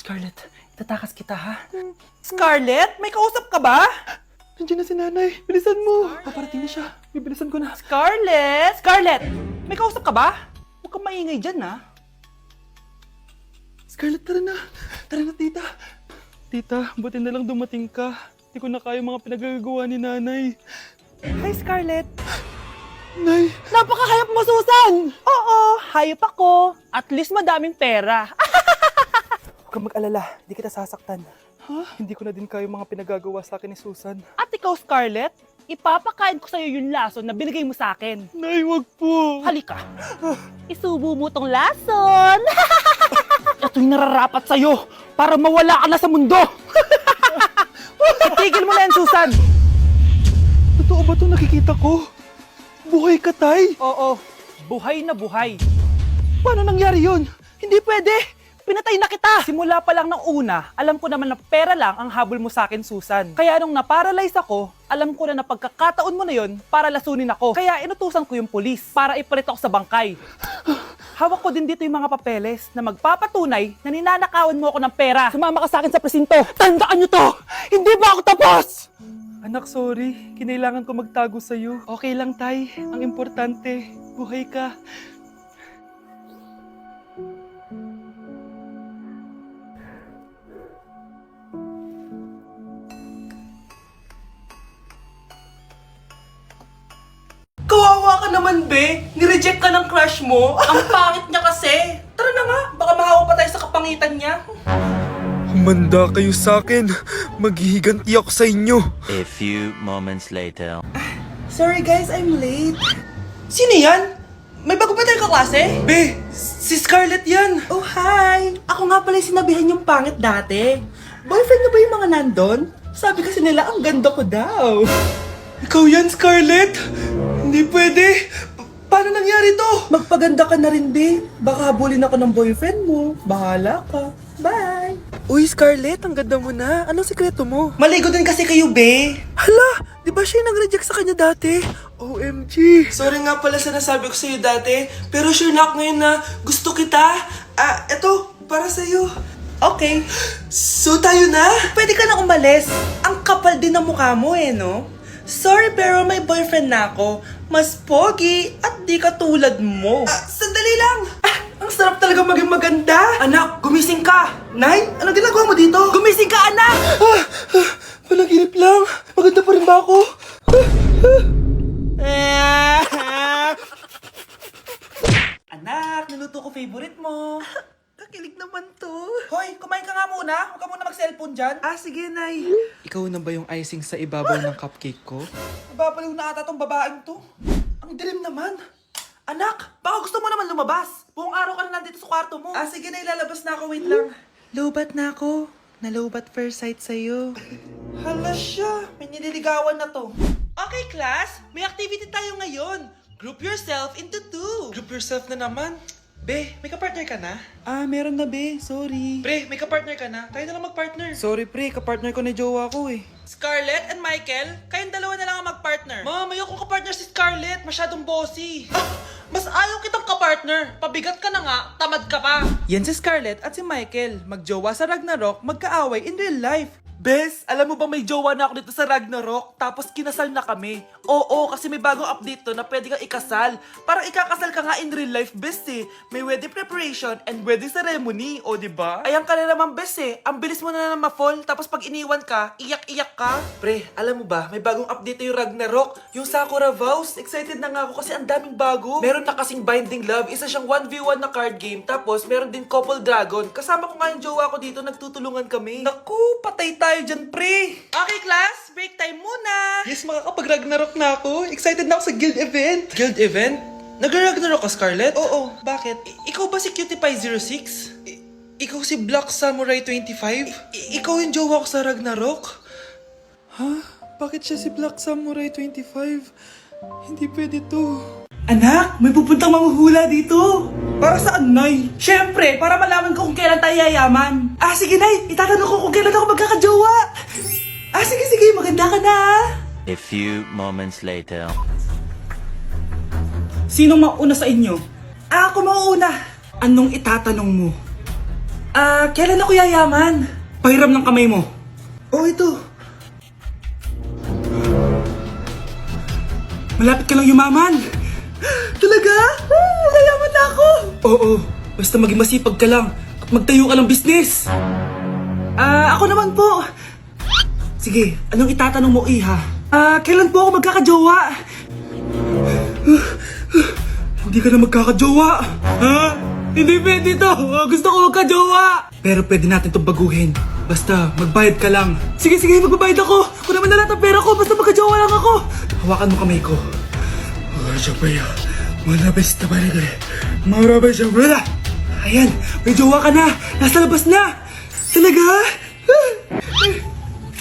Scarlett, itatakas kita ha? Scarlett, may kausap ka ba? Nandiyan na si nanay. Bilisan mo. Paparating na siya. Bibilisan ko na. Scarlett! Scarlett! May kausap ka ba? Huwag kang maingay dyan ha. Scarlett, tara na. Tara na, tita. Tita, buti na lang dumating ka. Hindi ko na kaya mga pinagagawa ni nanay. Hi, Scarlett. Nay, Napakahayap mo, Susan! Oo, hayop ako. At least madaming pera. huwag kang mag-alala. Hindi kita sasaktan. Hindi ko na din kaya mga pinagagawa sa akin ni Susan. At ikaw, Scarlett, ipapakain ko sa'yo yung lason na binigay mo sa akin. Nay, wag po. Halika. Isubo mo tong lason. Ito'y nararapat sa'yo para mawala ka na sa mundo. Itigil mo na yan, Susan. Totoo ba ito nakikita ko? Buhay ka, tay? Oo, buhay na buhay. Paano nangyari yun? Hindi pwede. Pinatay na kita. Simula pa lang ng una, alam ko naman na pera lang ang habol mo sa akin, Susan. Kaya nung naparalyze ako, alam ko na pagkakataon mo na yon para lasunin ako. Kaya inutusan ko yung polis para ipalit ako sa bangkay. Hawak ko din dito yung mga papeles na magpapatunay na ninanakawan mo ako ng pera. Sumama ka sa akin sa presinto. Tandaan nyo to! Hindi ba ako tapos? Anak, sorry. Kinailangan ko magtago sa'yo. Okay lang, tay. Ang importante, buhay ka. Kawawa ka naman, be. Nireject ka ng crush mo. Ang pangit niya kasi. Tara na nga, baka mahawa pa tayo sa kapangitan niya. Humanda kayo sa akin. Maghihiganti ako sa inyo. A few moments later. Sorry guys, I'm late. Sino yan? May bago ba tayong kaklase? Be, si Scarlett yan. Oh, hi! Ako nga pala yung sinabihan yung pangit dati. Boyfriend na ba yung mga nandun? Sabi kasi nila, ang ganda ko daw. Ikaw yan, Scarlett. Hindi pwede. Paano nangyari to? Magpaganda ka na rin, be. Baka habulin ako ng boyfriend mo. Bahala ka. Bye! Uy, Scarlett, ang ganda mo na. Anong sikreto mo? Maligo din kasi kayo, be. Hala, di ba siya yung nag-reject sa kanya dati? OMG. Sorry nga pala sa nasabi ko sa'yo dati, pero sure na ako ngayon na gusto kita. Eto, para sa'yo. Okay. So tayo na? Pwede ka na umalis. Ang kapal din ng mukha mo no? Sorry pero may boyfriend na ako. Mas pogi at di katulad mo. Sandali lang. Ang sarap talaga maging maganda. Anak, gumising ka. Nay, ano ginagawa mo dito? Gumising ka, anak! Panaginip lang. Maganda pa rin ba ako? Anak, niluto ko favorite mo. Kakilig naman to. Hoy, kumain ka nga muna. Huwag ka muna mag-cellphone dyan. Sige, Nay. Ikaw na ba yung icing sa ibabaw ng cupcake ko? Nababaliw na ata tong babaeng to. Ang dilim naman. Anak, baka gusto mo naman lumabas. Buong araw ka na nandito sa kwarto mo. Sige na, ilalabas na ako. Wait lang. Lobat na ako. Nalobat first sight sa'yo. Hala siya. May nililigawan na to. Okay, class. May activity tayo ngayon. Group yourself into two. Group yourself na naman. Be, may kapartner ka na? Meron na, be. Sorry. Pre, may kapartner ka na? Tayo na lang magpartner. Sorry, pre. Kapartner ko na jowa ko eh. Scarlett and Michael, kayong dalawa na lang ang mag-partner. Ma'am, ayoko ka-partner si Scarlett. Masyadong bossy. Mas ayaw kitang ka-partner. Pabigat ka na nga, tamad ka pa. Yan si Scarlett at si Michael. Magjowa sa Ragnarok, magkaaway in real life. Bes, alam mo ba may jowa na ako dito sa Ragnarok? Tapos kinasal na kami. Oo, kasi may bagong update to na pwede kang ikasal. Parang ikakasal ka nga in real life, bes eh. May wedding preparation and wedding ceremony, o diba? Ayan ka na naman, bes eh. Ang bilis mo na ma-fall, tapos pag iniwan ka, iyak-iyak ka. Pre, alam mo ba, may bagong update yung Ragnarok. Yung Sakura Vows. Excited na nga ako kasi ang daming bago. Meron na kasing Binding Love, isa siyang 1v1 na card game. Tapos meron din Couple Dragon. Kasama ko nga yung jowa ko dito, nagtutulungan kami. Naku, patay tayo dyan, pre. Okay, class. Break time muna. Yes, makakapag-Ragnarok na ako. Excited na ako sa guild event. Guild event? Nag-Ragnarok ka, Scarlett? Oo, bakit? Ikaw ba si Cutie Pie 06? Ikaw si Black Samurai 25? Ikaw yung jowa ko sa Ragnarok? Ha? Bakit siya si Black Samurai 25? Hindi pwede to. Anak, may pupuntang manghuhula dito. Para saan, Nay? Siyempre, para malaman ko kung kailan tayo yayaman. Sige, Nay. Itatanong ko kung kailan ako magkakajowa. Sige, maganda ka na. A few moments later. Sinong mauna sa inyo? Ako mauna. Anong itatanong mo? Kailan ako yayaman? Pahiram ng kamay mo. Oh, ito. Malapit ka lang yumaman. Talaga? Yayaman na ako! Oo, basta maging masipag ka lang at magtayo ka ng business. Ako naman po. Sige, anong itatanong mo, Iha? Kailan po ako magkakajowa? Hindi ka na magkakajowa. Ha? Hindi pwede to. Gusto ko magkajowa. Pero pwede natin itong baguhin. Basta, magbayad ka lang. Sige, magbabayad ako. Kung naman na lahat ang pera ko, basta magkajowa lang ako. Hawakan mo kamay ko. Ayan, may jowa ka na. Nasa labas na. Talaga?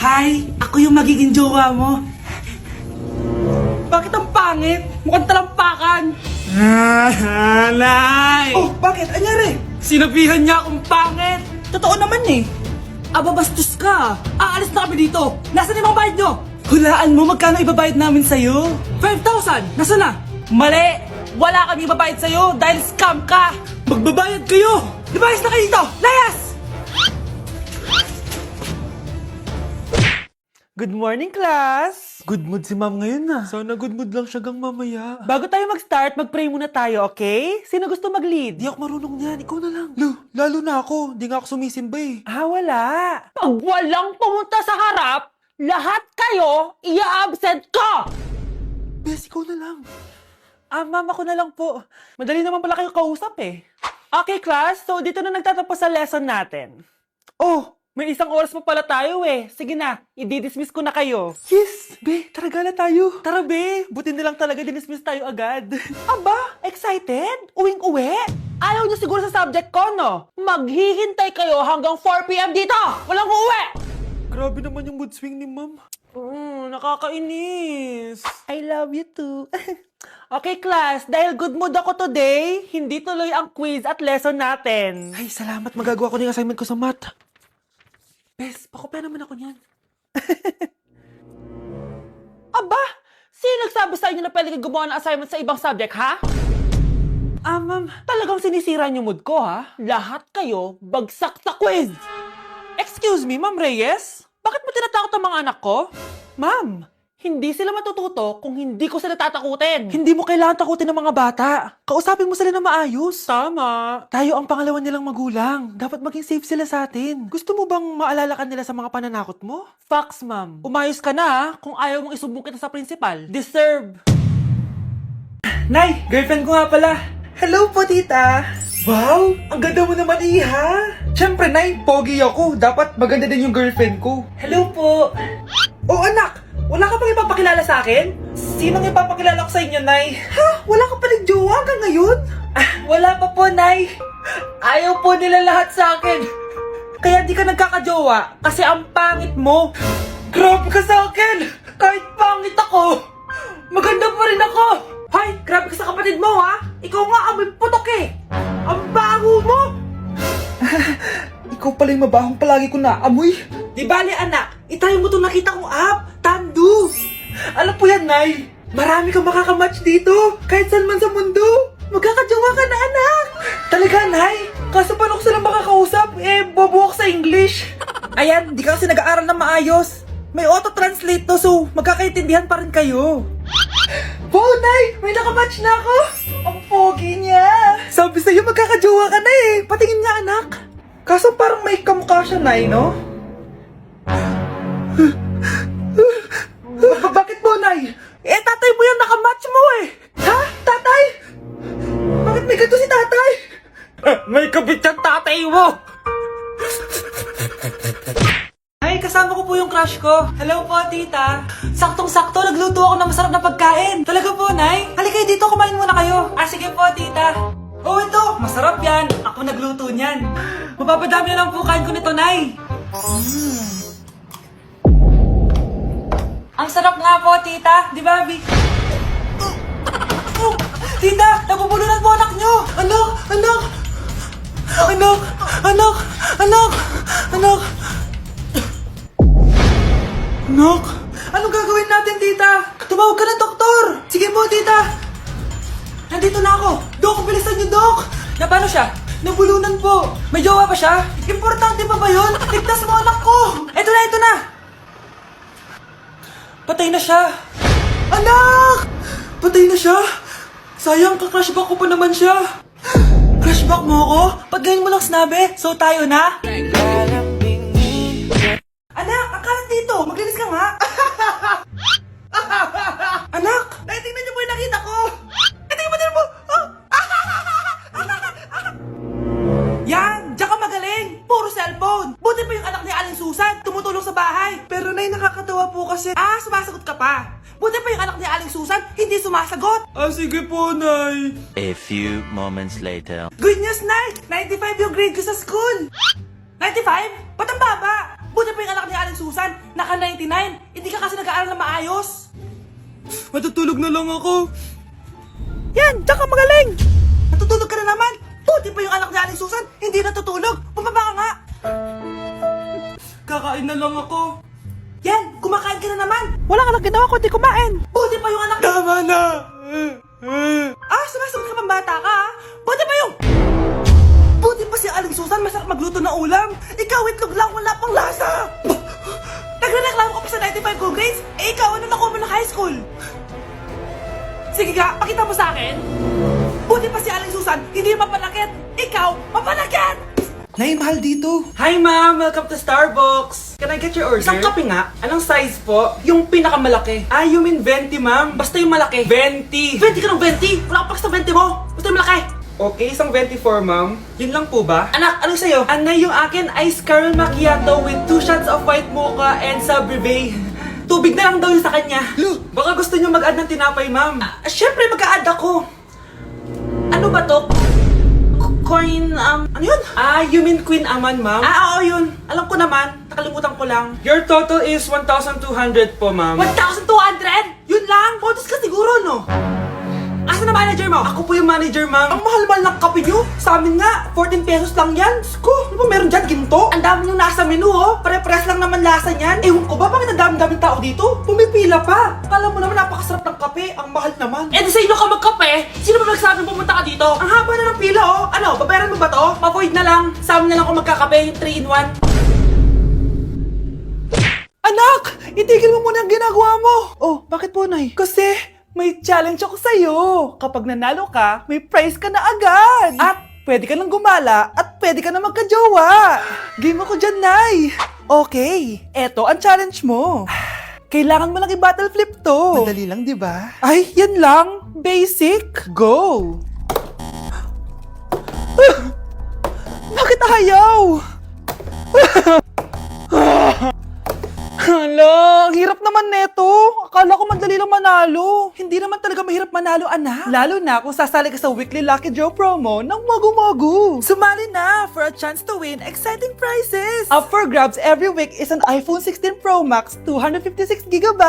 Hi, ako yung magiging jowa mo. Bakit ang pangit? Mukhang talampakan. Nay! Oh, bakit? Anyari? Sinabihan niya akong pangit. Totoo naman eh. Ababastos ka. Aalis na kami dito. Nasaan yung mga bayad nyo? Hulaan mo magkano ibabayad namin sa'yo? 5,000! Nasaan na? Mali! Wala kami ibabayad sa'yo dahil scam ka! Magbabayad kayo! Lumayas na kayo dito! Layas! Good morning, class! Good mood si ma'am ngayon na. Sana good mood lang siya gang mamaya. Bago tayo mag-start, mag-pray muna tayo, okay? Sino gusto mag-lead? Di ako marunong niyan, ikaw na lang. Lalo na ako, di nga ako sumisimba eh. Wala. Pag walang pumunta sa harap, lahat kayo ia-absent ko! Bes, ikaw na lang. Ma'am, ako na lang po. Madali naman pala kayo kausap eh. Okay, class. So, dito na nagtatapos sa lesson natin. Oh, may isang oras pa pala tayo eh. Sige na, i-dismiss ko na kayo. Yes! Be, tara gala tayo. Tara be, buti na lang talaga dinismiss tayo agad. Aba, excited? Uwing-uwi? Ayaw niyo siguro sa subject ko, no? Maghihintay kayo hanggang 4 p.m. dito! Walang uuwi! Grabe naman yung mood swing ni ma'am. Nakakainis. I love you too. Okay, class. Dahil good mood ako today, hindi tuloy ang quiz at lesson natin. Ay, salamat. Magagawa ko na yung assignment ko sa math. Bes, pakopya naman ako niyan. Aba! Sino nagsabi sa inyo na pwede kayo gumawa ng assignment sa ibang subject, ha? Ma'am, talagang sinisira niyo mood ko, ha? Lahat kayo bagsak sa quiz! Excuse me, Ma'am Reyes? Bakit mo tinatakot ang mga anak ko? Ma'am, hindi sila matututo kung hindi ko sila tatakutin. Hindi mo kailangan takutin ng mga bata. Kausapin mo sila na maayos. Tama. Tayo ang pangalawa nilang magulang. Dapat maging safe sila sa atin. Gusto mo bang maalala ka nila sa mga pananakot mo? Facts, ma'am. Umayos ka na, ha? Kung ayaw mong isumbong kita sa principal. Deserve. Nay, girlfriend ko nga pala. Hello po, tita. Wow, ang ganda mo naman, Iha. Siyempre, Nay, pogi ako. Dapat maganda din yung girlfriend ko. Hello po. Oh, anak, wala ka pang ipapakilala sa akin? Sinong ipapakilala ko sa inyo, Nay? Ha? Wala ka palang jowa hanggang ngayon? Wala pa po, Nay. Ayaw po nila lahat sa akin. Kaya di ka nagkakajowa kasi ang pangit mo. Grabe ka sa akin. Kahit pangit ako, maganda pa rin ako. Hay, grabe ka sa kapatid mo, ha? Ikaw nga amoy putok eh. Ang baho mo. Ikaw pala yung mabahong palagi ko naamoy. Di bali, anak. Itayo mo itong nakita kong app. Tandu. Alam po yan, Nay. Marami kang makakamatch dito. Kahit saan man sa mundo. Magkakajowa ka na, anak. Talaga, Nay? Kaso paano ko silang makakausap? Bobo ako sa English. Ayan, di ka kasi nag-aaral na maayos. May auto-translate to, so magkakaintindihan pa rin kayo. Wow, Nay! May nakamatch na ako! Ang pogi niya! Sabi sa'yo, magkakajowa ka na eh! Patingin nga, anak! Kaso parang may kamukha siya, Nay, no? Bakit mo, Nay? Tatay mo yan, nakamatch mo eh! Ha? Tatay? Bakit may ganito si tatay? May kabit yung tatay mo! Ay, kasama ko po yung crush ko. Hello po, tita. Saktong-sakto, nagluto ako ng masarap na pagkain. Talaga po, Nay? Halika dito, kumain muna kayo. Sige po, tita. Oh, ito. Masarap yan. Ako nagluto niyan. Mapapadami na lang po kain ko nito, Nay. Ang sarap nga po, tita. Di ba, Vic? Tita, nabubulunan po anak nyo. Anak, anak. Anak, anak, anak, anak. Anak, anong gagawin natin, tita? Tumawag ka ng doktor! Sige po, tita! Nandito na ako! Dok, bilisan niyo, Dok! Na paano siya? Nabulunan po. May jowa ba siya? Importante pa ba yun? Ligtas mo anak ko. Ito na. Patay na siya. Anak! Patay na siya. Sayang, ka-crushback ko pa naman siya. Crushback mo ako? Ba't ganyan mo lang sinabi? So tayo na? Anak, akalat dito. Maglinis ka nga. Anak! Tingnan niyo po yung nakita ko! Tingnan mo! Yan! Diyan ka magaling! Puro cellphone! Buti pa yung anak ni Aling Susan, tumutulong sa bahay! Pero nay, nakakatawa po kasi... sumasagot ka pa! Buti pa yung anak ni Aling Susan, hindi sumasagot! Sige po, nay! A few moments later. Good news, nay! 95 yung grade ko sa school! 95? Ba't ang baba? Buti pa yung anak ni Aling Susan, naka 99! Hindi ka kasi nag-aaral na maayos! Matutulog na lang ako. Yan! Diyan ka magaling! Natutulog ka na naman! Buti pa yung anak ni Aling Susan, hindi natutulog! Bumaba ka nga! Kakain na lang ako. Yan! Kumakain ka na naman! Wala ka lang ginawa kundi kumain. Buti pa yung anak... Tama na! Sumasagot ka pang bata ka, ha? Buti pa yung... Buti pa si Aling Susan, masarap magluto ng ulam! Ikaw, itlog lang, wala pang lasa! Nagre-reklamo ka pa sa 95 good grades? Ikaw, ano nakuha mo ng high school? Sige ka, pakita mo sa akin! Buti pa si Aling Susan, hindi mapanakit! Ikaw, mapanakit! Nay, mahal dito. Hi, ma'am. Welcome to Starbucks. Can I get your order? Isang kape nga. Anong size po? Yung pinakamalaki. You mean 20, ma'am? Basta yung malaki. 20. 20 ka ng 20? Wala ka pa sa 20 mo. Basta yung malaki. Okay, isang 24, ma'am. Yun lang po ba? Anak, anong sa'yo? Anay, yung akin, ice caramel macchiato with 2 shots of white mocha and Sabrivay. Tubig na lang daw yun sa kanya. Baka gusto nyo mag-add ng tinapay, ma'am. Syempre, mag-a-add ako. Ano ba to? Coin, ano yun? You mean Queen Aman, ma'am? Oo, yun. Alam ko naman. Nakalimutan ko lang. Your total is 1,200 po, ma'am. 1,200? Yun lang? Bonus ka siguro, no? Asa na manager mo? Ako po yung manager, ma'am. Ang mahal-mahal ng kape nyo. Sa amin nga, 14 pesos lang yan. Sko, ano ba meron dyan? Ginto? Ang dami yung nasa menu, oh. Pare-pares lang naman lasa niyan. Ewan ko ba, bakit ang dami-daming tao dito? Pumipila pa. Kala mo naman napakasarap ng kape. Ang mahal naman. Eh, di sa inyo ka magkape? Sino ba nagsabing pumunta ka dito? Ang haba na ng pila, oh. Ano, babayaran mo ba to? Pa-void na lang. Sa amin na lang ako magkakape, yung 3-in-1. Anak! Itigil mo muna ang ginagawa mo! Oh, bakit po, Nay? Kasi may challenge ako sa'yo. Kapag nanalo ka, may prize ka na agad. At pwede ka nang gumala at pwede ka na magka-jowa. Game ako dyan, Nay. Okay, eto ang challenge mo. Kailangan mo lang i-battle flip to. Madali lang, di ba? Ay, yan lang. Basic. Go! Bakit ayaw? Hala, ang hirap naman neto. Akala ko madali lang manalo. Hindi naman talaga mahirap manalo, anak. Lalo na kung sasali ka sa weekly Lucky Draw promo ng Mogu-Mogu. Sumali na for a chance to win exciting prizes. Up for grabs every week is an iPhone 16 Pro Max 256GB,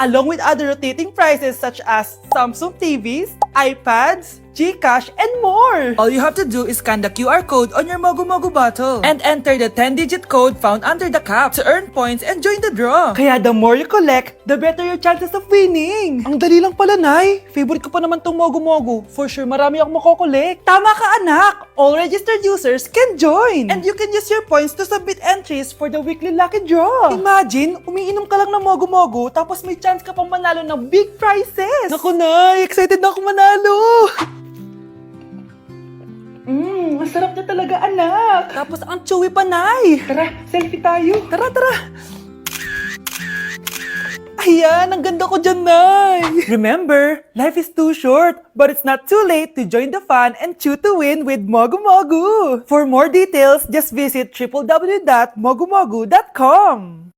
along with other rotating prizes such as Samsung TVs, iPads, GCash, and more! All you have to do is scan the QR code on your Mogu-Mogu bottle and enter the 10-digit code found under the cap to earn points and join the draw. Kaya the more you collect, the better your chances of winning. Ang dali lang pala, Nay. Favorite ko pa naman tong Mogu-Mogu. For sure, marami akong makokolek. Tama ka, anak! All registered users can join! And you can use your points to submit entries for the weekly Lucky Draw. Imagine, umiinom ka lang ng Mogu-Mogu tapos may chance ka pang manalo ng big prizes. Naku, Nay! Excited na ako manalo! Masarap na talaga, anak. Tapos ang chewy pa, Nay. Tara, selfie tayo. Tara, tara. Ayan, ang ganda ko dyan, Nay. Remember, life is too short, but it's not too late to join the fun and chew to win with Mogu-Mogu. For more details, just visit www.mogumogu.com.